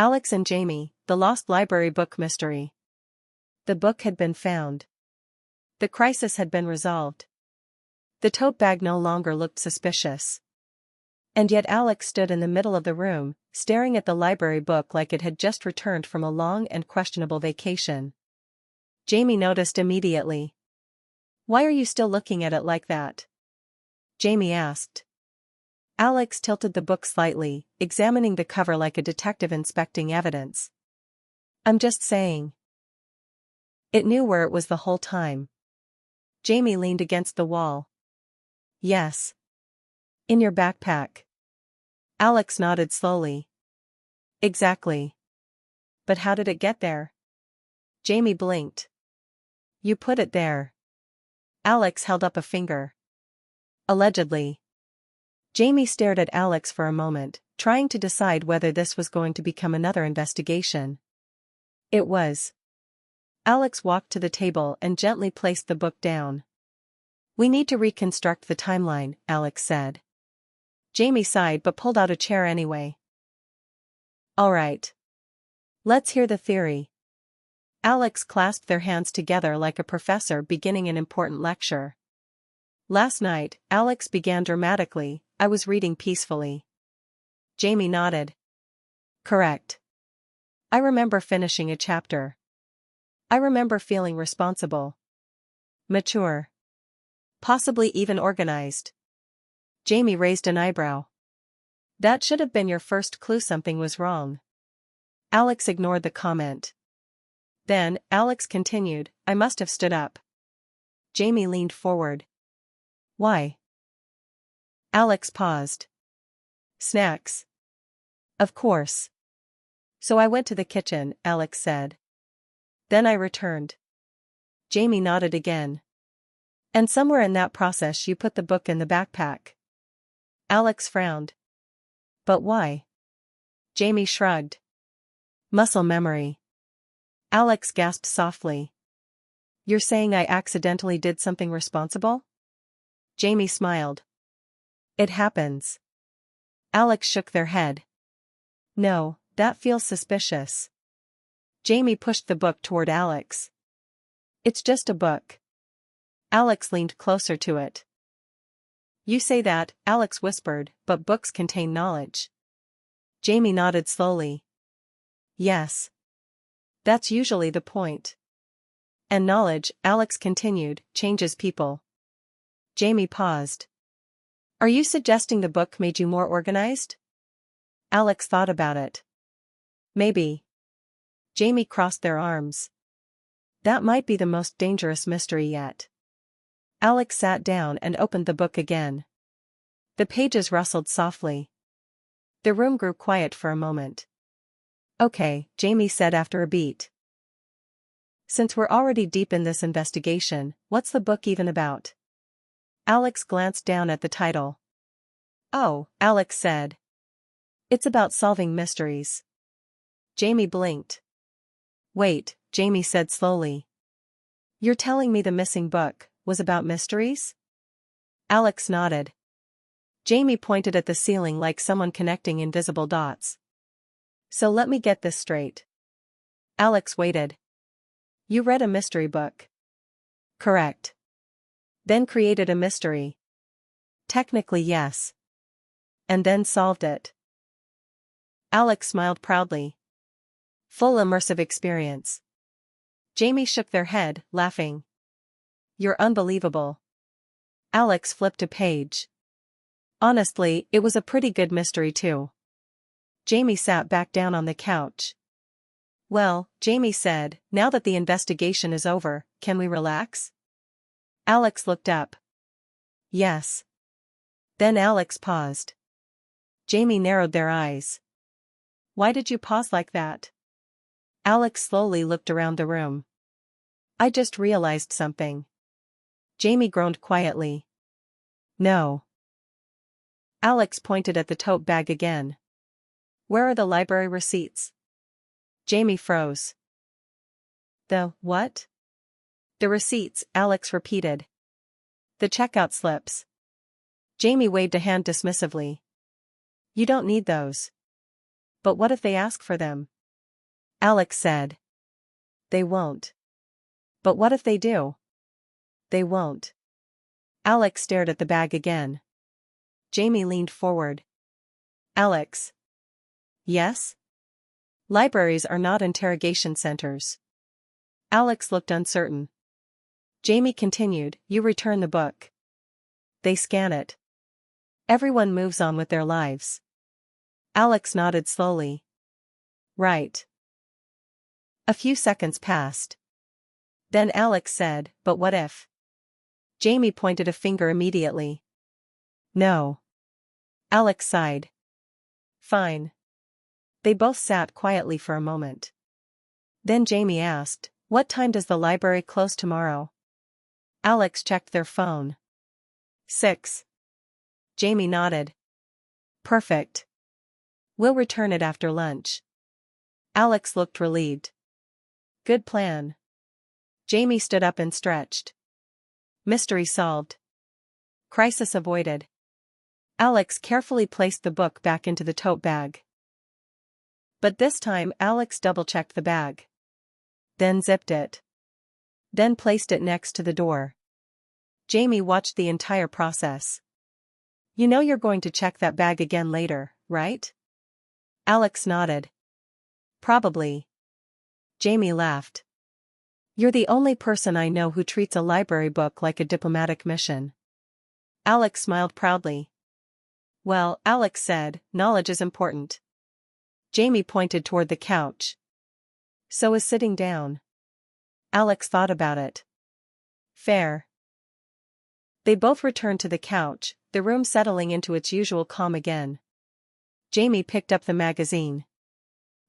Alex and Jamie, the Lost Library Book Mystery. The book had been found. The crisis had been resolved. The tote bag no longer looked suspicious. And yet Alex stood in the middle of the room, staring at the library book like it had just returned from a long and questionable vacation. Jamie noticed immediately. "Why are you still looking at it like that?" Jamie asked. Alex tilted the book slightly, examining the cover like a detective inspecting evidence. "I'm just saying. It knew where it was the whole time." Jamie leaned against the wall. "Yes. In your backpack." Alex nodded slowly. "Exactly. But how did it get there?" Jamie blinked. "You put it there." Alex held up a finger. "Allegedly." Jamie stared at Alex for a moment, trying to decide whether this was going to become another investigation. It was. Alex walked to the table and gently placed the book down. "We need to reconstruct the timeline," Alex said. Jamie sighed but pulled out a chair anyway. "All right. Let's hear the theory." Alex clasped their hands together like a professor beginning an important lecture. "Last night," Alex began dramatically, "I was reading peacefully." Jamie nodded. "Correct. I remember finishing a chapter. I remember feeling responsible. Mature. Possibly even organized." Jamie raised an eyebrow. "That should have been your first clue something was wrong." Alex ignored the comment. Then, Alex continued, "I must have stood up." Jamie leaned forward. "Why?" Alex paused. "Snacks. Of course. So I went to the kitchen," Alex said. "Then I returned." Jamie nodded again. "And somewhere in that process you put the book in the backpack." Alex frowned. "But why?" Jamie shrugged. "Muscle memory." Alex gasped softly. "You're saying I accidentally did something responsible?" Jamie smiled. "It happens." Alex shook their head. "No, that feels suspicious." Jamie pushed the book toward Alex. "It's just a book." Alex leaned closer to it. "You say that," Alex whispered, "but books contain knowledge." Jamie nodded slowly. "Yes. That's usually the point. And knowledge," Alex continued, "changes people." Jamie paused. "Are you suggesting the book made you more organized?" Alex thought about it. "Maybe." Jamie crossed their arms. "That might be the most dangerous mystery yet." Alex sat down and opened the book again. The pages rustled softly. The room grew quiet for a moment. "Okay," Jamie said after a beat. "Since we're already deep in this investigation, what's the book even about?" Alex glanced down at the title. "Oh," Alex said. "It's about solving mysteries." Jamie blinked. "Wait," Jamie said slowly. "You're telling me the missing book was about mysteries?" Alex nodded. Jamie pointed at the ceiling like someone connecting invisible dots. "So let me get this straight." Alex waited. "You read a mystery book?" "Correct." "Then created a mystery?" "Technically yes." "And then solved it?" Alex smiled proudly. "Full immersive experience." Jamie shook their head, laughing. "You're unbelievable." Alex flipped a page. "Honestly, it was a pretty good mystery too." Jamie sat back down on the couch. "Well," Jamie said, "now that the investigation is over, can we relax?" Alex looked up. "Yes." Then Alex paused. Jamie narrowed their eyes. "Why did you pause like that?" Alex slowly looked around the room. "I just realized something." Jamie groaned quietly. "No." Alex pointed at the tote bag again. "Where are the library receipts?" Jamie froze. "The what?" "The receipts," Alex repeated. "The checkout slips." Jamie waved a hand dismissively. "You don't need those." But what if they ask for them? Alex said. They won't. But what if they do? They won't. Alex stared at the bag again. Jamie leaned forward. Alex. Yes? Libraries are not interrogation centers. Alex looked uncertain. Jamie continued, you return the book. They scan it. Everyone moves on with their lives. Alex nodded slowly. Right. A few seconds passed. Then Alex said, but what if? Jamie pointed a finger immediately. No. Alex sighed. Fine. They both sat quietly for a moment. Then Jamie asked, what time does the library close tomorrow? Alex checked their phone. 6. Jamie nodded. Perfect. We'll return it after lunch. Alex looked relieved. Good plan. Jamie stood up and stretched. Mystery solved. Crisis avoided. Alex carefully placed the book back into the tote bag. But this time Alex double-checked the bag. Then zipped it. Then placed it next to the door. Jamie watched the entire process. You know you're going to check that bag again later, right? Alex nodded. Probably. Jamie laughed. You're the only person I know who treats a library book like a diplomatic mission. Alex smiled proudly. Well, Alex said, knowledge is important. Jamie pointed toward the couch. So is sitting down. Alex thought about it. Fair. They both returned to the couch, the room settling into its usual calm again. Jamie picked up the magazine.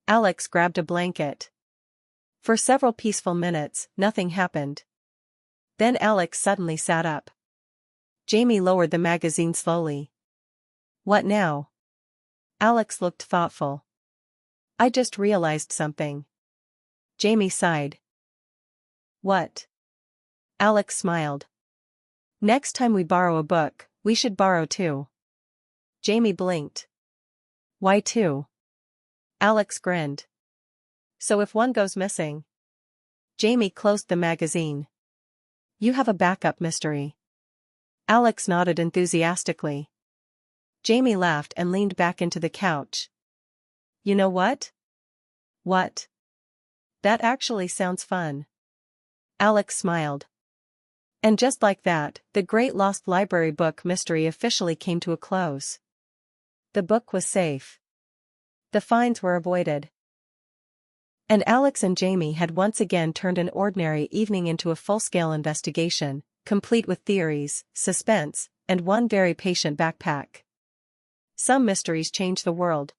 Alex grabbed a blanket. For several peaceful minutes, nothing happened. Then Alex suddenly sat up. Jamie lowered the magazine slowly. What now? Alex looked thoughtful. I just realized something. Jamie sighed. What? Alex smiled. Next time we borrow a book, we should borrow two. Jamie blinked. Why two? Alex grinned. So if one goes missing. Jamie closed the magazine. You have a backup mystery. Alex nodded enthusiastically. Jamie laughed and leaned back into the couch. You know what? What? That actually sounds fun. Alex smiled. And just like that, the Great Lost Library book mystery officially came to a close. The book was safe. The fines were avoided. And Alex and Jamie had once again turned an ordinary evening into a full-scale investigation, complete with theories, suspense, and one very patient backpack. Some mysteries change the world.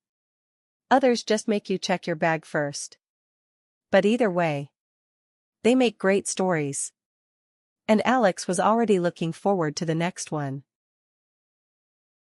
Others just make you check your bag first. But either way, they make great stories. And Alex was already looking forward to the next one.